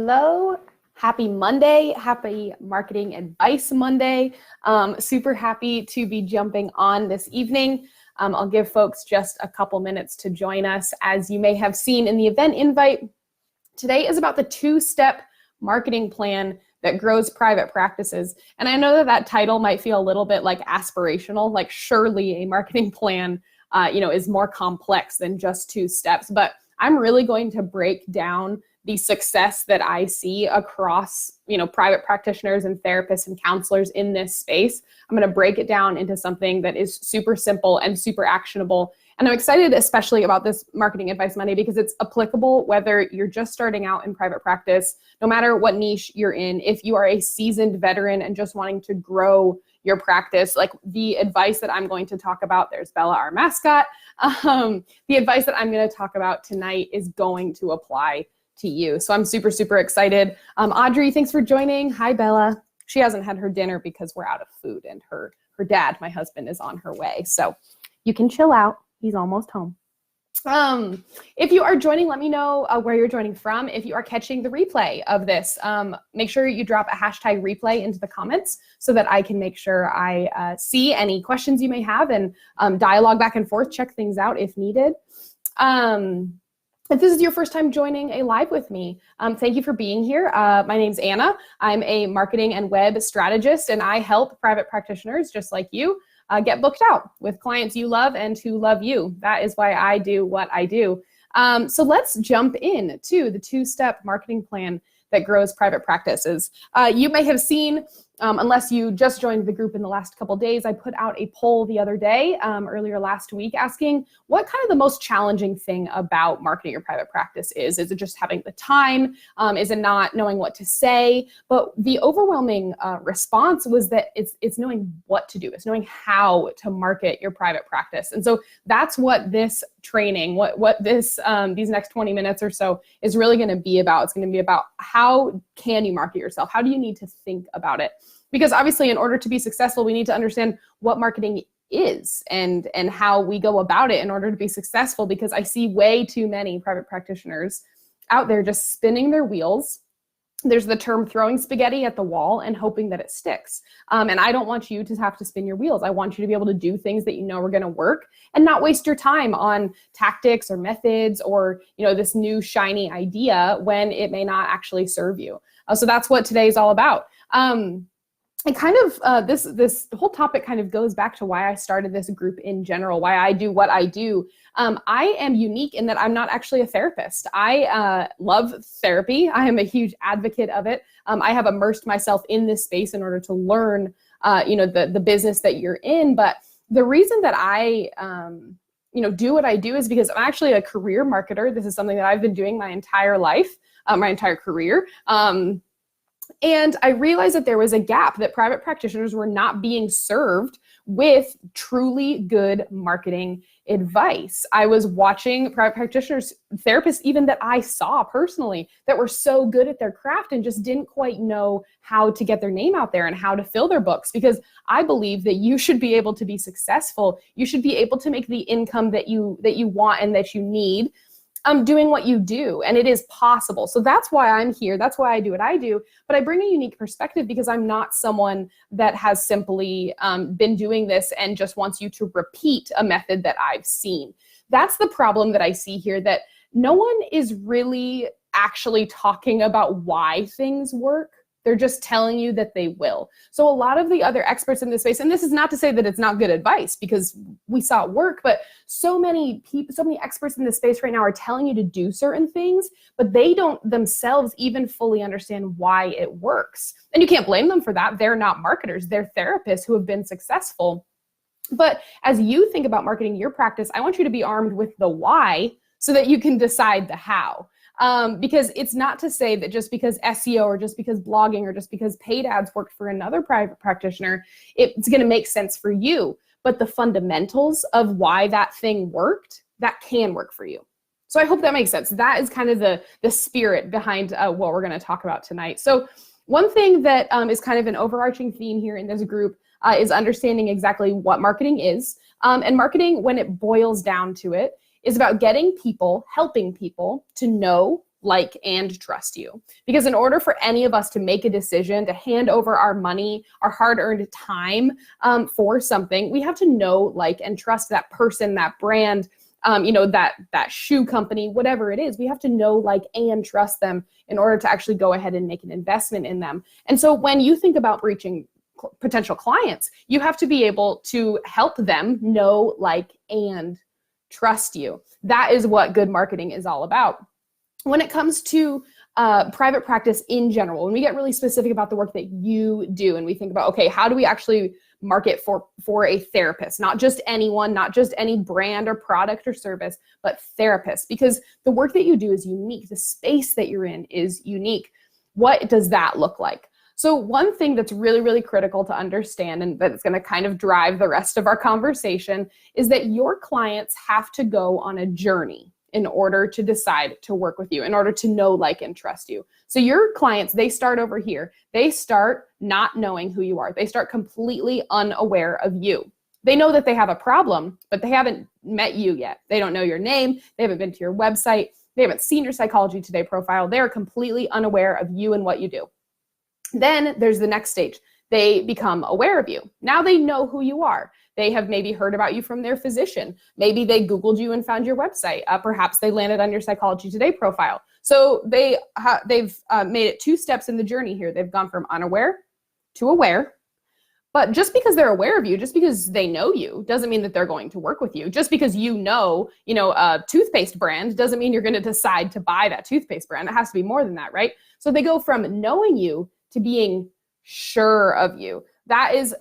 Hello. Happy Monday. Happy Marketing Advice Monday. Super happy to be jumping on this evening. I'll give folks just a couple minutes to join us. As you may have seen in the event invite, today is about the two-step marketing plan that grows private practices. And I know that title might feel a little bit like aspirational, like surely a marketing plan is more complex than just two steps. But I'm really going to break down the success that I see across, private practitioners and therapists and counselors in this space. I'm going to break it down into something that is super simple and super actionable. And I'm excited especially about this Marketing Advice Monday because it's applicable whether you're just starting out in private practice, no matter what niche you're in. If you are a seasoned veteran and just wanting to grow your practice, like the advice that I'm going to talk about, there's Bella, our mascot. The advice that I'm going to talk about tonight is going to apply to you. So I'm super, super excited. Audrey, thanks for joining. Hi, Bella. She hasn't had her dinner because we're out of food, and her dad, my husband, is on her way. So you can chill out. He's almost home. If you are joining, let me know where you're joining from. If you are catching the replay of this, make sure you drop a hashtag replay into the comments so that I can make sure I see any questions you may have and dialogue back and forth, check things out if needed. If this is your first time joining a live with me, thank you for being here. My name's Anna. I'm a marketing and web strategist, and I help private practitioners just like you get booked out with clients you love and who love you. That is why I do what I do. So let's jump in to the two-step marketing plan that grows private practices. You may have seen, unless you just joined the group in the last couple days, I put out a poll the other day, earlier last week, asking what kind of the most challenging thing about marketing your private practice is. Is it just having the time? Is it not knowing what to say? But the overwhelming response was that it's knowing what to do. It's knowing how to market your private practice. And so that's what this training, what this these next 20 minutes or so is really going to be about. It's going to be about how can you market yourself? How do you need to think about it? Because obviously, in order to be successful, we need to understand what marketing is and how we go about it in order to be successful. Because I see way too many private practitioners out there just spinning their wheels. There's the term throwing spaghetti at the wall and hoping that it sticks. And I don't want you to have to spin your wheels. I want you to be able to do things that you know are going to work and not waste your time on tactics or methods or this new shiny idea when it may not actually serve you. So that's what today is all about. And kind of this whole topic kind of goes back to why I started this group in general, why I do what I do. I am unique in that I'm not actually a therapist. I love therapy. I am a huge advocate of it. I have immersed myself in this space in order to learn, the business that you're in. But the reason that I, do what I do is because I'm actually a career marketer. This is something that I've been doing my entire life, my entire career. And I realized that there was a gap, that private practitioners were not being served with truly good marketing advice. I was watching private practitioners, therapists even that I saw personally, that were so good at their craft and just didn't quite know how to get their name out there and how to fill their books. Because I believe that you should be able to be successful. You should be able to make the income that you want and that you need. Doing what you do, and it is possible. So that's why I'm here. That's why I do what I do. But I bring a unique perspective because I'm not someone that has simply been doing this and just wants you to repeat a method that I've seen. That's the problem that I see here, that no one is really actually talking about why things work. They're just telling you that they will. So a lot of the other experts in this space, and this is not to say that it's not good advice because we saw it work, but so many people, so many experts in this space right now are telling you to do certain things, but they don't themselves even fully understand why it works. And you can't blame them for that. They're not marketers. They're therapists who have been successful. But as you think about marketing your practice, I want you to be armed with the why so that you can decide the how. Because it's not to say that just because SEO or just because blogging or just because paid ads worked for another private practitioner, it's going to make sense for you. But the fundamentals of why that thing worked, that can work for you. So I hope that makes sense. That is kind of the spirit behind what we're going to talk about tonight. So one thing that is kind of an overarching theme here in this group is understanding exactly what marketing is. And marketing, when it boils down to it, is about getting people, helping people to know like, and trust you. Because in order for any of us to make a decision to hand over our money, our hard-earned time for something, we have to know, like, and trust that person, that brand, that shoe company, whatever it is. We have to know, like, and trust them in order to actually go ahead and make an investment in them. And so when you think about reaching potential clients, you have to be able to help them know, like, and trust you. That is what good marketing is all about. When it comes to private practice in general, when we get really specific about the work that you do and we think about, okay, how do we actually market for a therapist, not just anyone, not just any brand or product or service, but therapists, because the work that you do is unique. The space that you're in is unique. What does that look like? So one thing that's really, really critical to understand, and that's going to kind of drive the rest of our conversation, is that your clients have to go on a journey in order to decide to work with you, in order to know, like, and trust you. So your clients, they start over here. They start not knowing who you are. They start completely unaware of you. They know that they have a problem, but they haven't met you yet. They don't know your name. They haven't been to your website. They haven't seen your Psychology Today profile. They are completely unaware of you and what you do. Then there's the next stage. They become aware of you. Now they know who you are. They have maybe heard about you from their physician. Maybe they Googled you and found your website. Perhaps they landed on your Psychology Today profile. So they've made it 2 steps in the journey here. They've gone from unaware to aware. But just because they're aware of you, just because they know you, doesn't mean that they're going to work with you. Just because you know a toothpaste brand doesn't mean you're going to decide to buy that toothpaste brand. It has to be more than that, right? So they go from knowing you to being sure of you. That is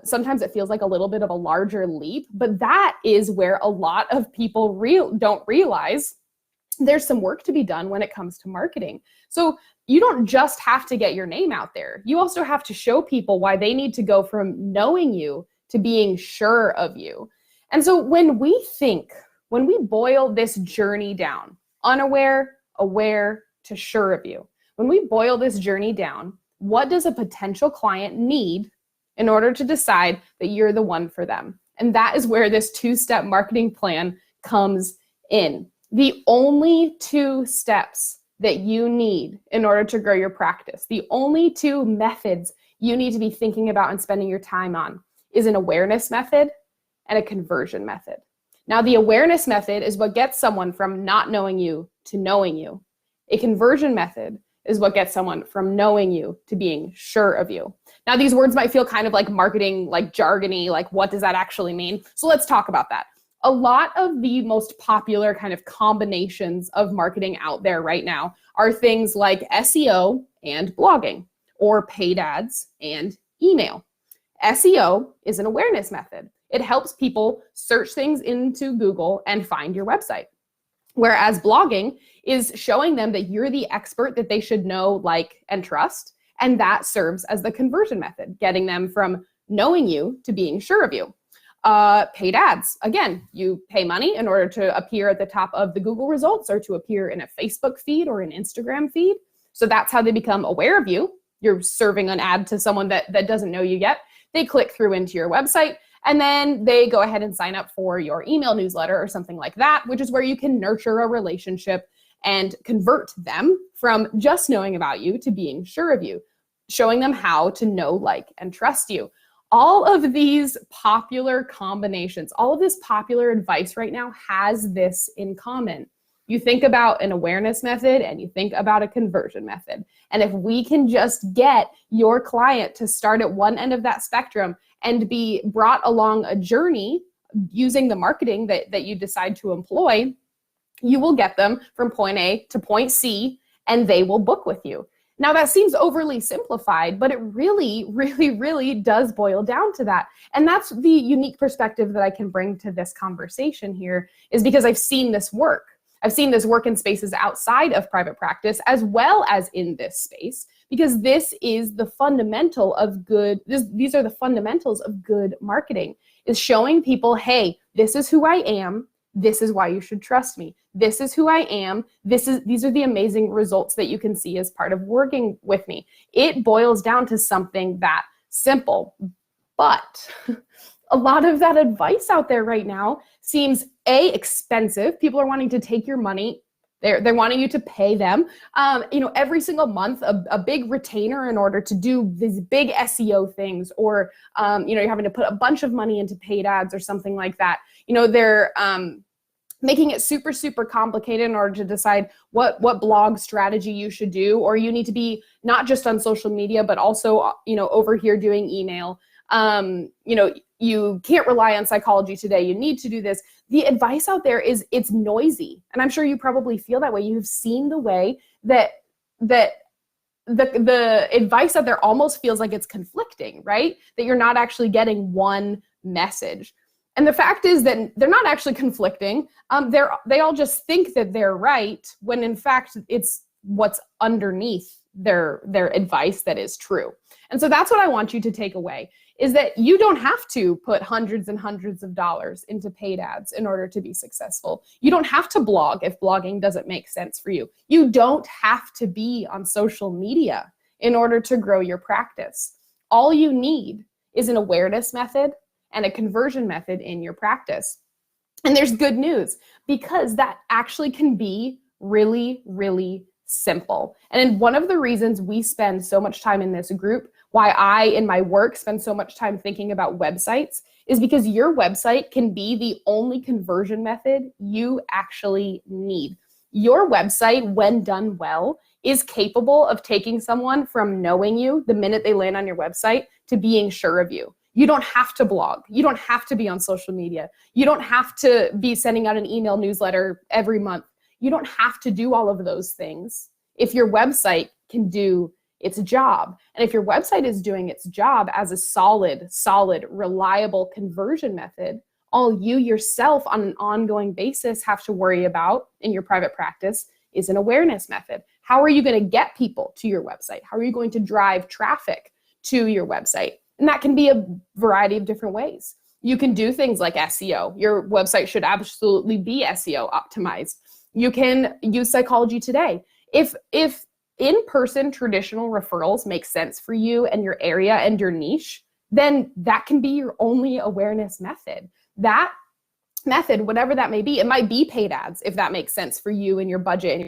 sometimes it feels like a little bit of a larger leap, but that is where a lot of people don't realize there's some work to be done when it comes to marketing. So you don't just have to get your name out there. You also have to show people why they need to go from knowing you to being sure of you. And so when we boil this journey down, unaware, aware to sure of you, when we boil this journey down, what does a potential client need in order to decide that you're the one for them? And that is where this 2-step marketing plan comes in. The only 2 steps that you need in order to grow your practice, the only 2 methods you need to be thinking about and spending your time on is an awareness method and a conversion method. Now, the awareness method is what gets someone from not knowing you to knowing you. A conversion method is what gets someone from knowing you to being sure of you. Now, these words might feel kind of like marketing, like jargony, like what does that actually mean? So let's talk about that. A lot of the most popular kind of combinations of marketing out there right now are things like SEO and blogging, or paid ads and email. SEO is an awareness method. It helps people search things into Google and find your website. Whereas blogging is showing them that you're the expert that they should know, like, and trust. And that serves as the conversion method, getting them from knowing you to being sure of you. Paid ads, again, you pay money in order to appear at the top of the Google results or to appear in a Facebook feed or an Instagram feed. So that's how they become aware of you. You're serving an ad to someone that doesn't know you yet. They click through into your website, and then they go ahead and sign up for your email newsletter or something like that, which is where you can nurture a relationship and convert them from just knowing about you to being sure of you, showing them how to know, like, and trust you. All of these popular combinations, all of this popular advice right now has this in common. You think about an awareness method and you think about a conversion method. And if we can just get your client to start at one end of that spectrum and be brought along a journey using the marketing that you decide to employ, you will get them from point A to point C, and they will book with you. Now, that seems overly simplified, but it really, really, really does boil down to that. And that's the unique perspective that I can bring to this conversation here, is because I've seen this work. I've seen this work in spaces outside of private practice as well as in this space, because this is the fundamental of good, these are the fundamentals of good marketing, is showing people, hey, this is who I am. This is why you should trust me. This is who I am. These are the amazing results that you can see as part of working with me. It boils down to something that simple, but a lot of that advice out there right now seems expensive. People are wanting to take your money They're wanting you to pay them, every single month, a big retainer in order to do these big SEO things, or, you're having to put a bunch of money into paid ads or something like that. They're making it super, super complicated in order to decide what blog strategy you should do, or you need to be not just on social media, but also, over here doing email. You can't rely on Psychology Today. You need to do this. The advice out there it's noisy. And I'm sure you probably feel that way. You've seen the way that the advice out there almost feels like it's conflicting, right? That you're not actually getting one message. And the fact is that they're not actually conflicting. They all just think that they're right, when in fact it's what's underneath their advice that is true. And so that's what I want you to take away, is that you don't have to put hundreds and hundreds of dollars into paid ads in order to be successful. You don't have to blog if blogging doesn't make sense for you. You don't have to be on social media in order to grow your practice. All you need is an awareness method and a conversion method in your practice. And there's good news, because that actually can be really, really simple. And one of the reasons we spend so much time in this group, why I in my work spend so much time thinking about websites, is because your website can be the only conversion method you actually need. Your website, when done well, is capable of taking someone from knowing you the minute they land on your website to being sure of you. You don't have to blog. You don't have to be on social media. You don't have to be sending out an email newsletter every month. You don't have to do all of those things if your website can do its job. And if your website is doing its job as a solid, reliable conversion method, all you yourself on an ongoing basis have to worry about in your private practice is an awareness method. How are you going to get people to your website? How are you going to drive traffic to your website? And that can be a variety of different ways. You can do things like SEO. Your website should absolutely be SEO optimized. You can use Psychology Today. If in-person traditional referrals make sense for you and your area and your niche, then that can be your only awareness method. That method, whatever that may be, it might be paid ads if that makes sense for you and your budget.